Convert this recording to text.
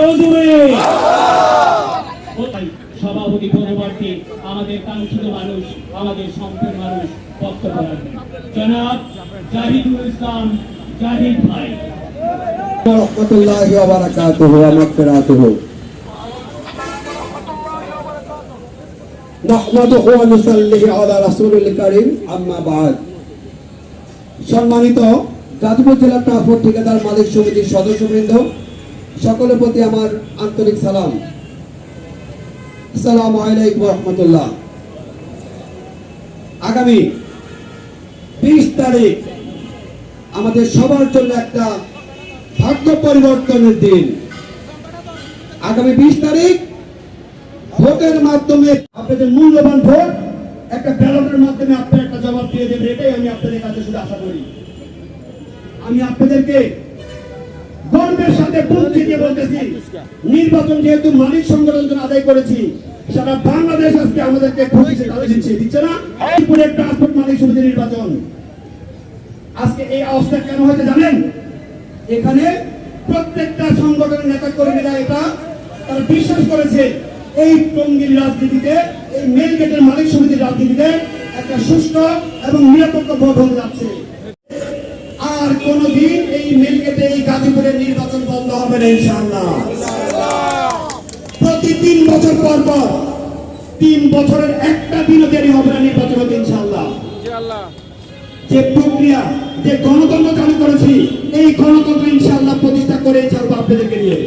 আরো জোরে। সভাপতি পরবর্তী আমাদের কাঙ্ক্ষিত মানুষ, আমাদের সম্পের মানুষ বক্তব্য রাখবেন জনাব জাহিদুল ইসলাম জাহিদ ভাই। রহমতুল্লাহি ওয়া বারাকাতুহু ওয়া মাগফিরাতুহু। নাহমাদুহু ওয়া নুসাল্লি আলা রাসূলিল কারীম, আম্মা বা'দ। সম্মানিত গাজীপুর জেলা ট্রান্সপোর্ট ঠিকাদার মালিক সমিতির সদস্যবৃন্দ, সকলের প্রতি আমার আন্তরিক সালাম। আসসালামু আলাইকুম ওয়া রাহমাতুল্লাহ। আগামী 20 তারিখ আমাদের সবার জন্য একটা ভাগ্য পরিবর্তনের দিন। আগামী 20 তারিখ ভোটের মাধ্যমে আপনাদের মূল্যবান ভোট একটা ব্যালটের মাধ্যমে আপনারা একটা জবাব দিয়ে দেবেন, এটাই আমি আপনাদের কাছে শুধু আশা করি। আমি আপনাদেরকে গর্বের সাথে বুদ্ধি দিয়ে বলতেছি, নির্বাচন যেহেতু মালিক সংগঠন আদায় করেছি, সারা বাংলাদেশ আজকে আমাদেরকে খুশিতে দিচ্ছে না। পুরো ট্রান্সপোর্ট মালিক সমিতির নির্বাচন আজকে এই অবস্থা কেন হয়েছে জানেন? এখানে প্রত্যেকটা সংগঠনের নেতা কর্মীরা এটা তারা বিশ্বাস করেছে এই টঙ্গীর রাজনীতিতে, এই মেইন গেটের মালিক সমিতির রাজনীতিতে একটা সুষ্ঠু এবং নিরপেক্ষ ভোট হতে যাচ্ছে। আর কোনদিন এই মেইন গেটে এই গাজীপুরের নির্বাচন বন্ধ হবে না ইনশাআল্লাহ। প্রতি 3 বছর পর পর 3 বছরের একটা দিনও দেরি হবে না নির্বাচন হতে ইনশাআল্লাহ। যে প্রক্রিয়া, যে গণতন্ত্র চালু করেছি, এই গণতন্ত্র ইনশাআল্লাহ প্রতিষ্ঠা করে ছাড়বো আপনাদেরকে নিয়ে।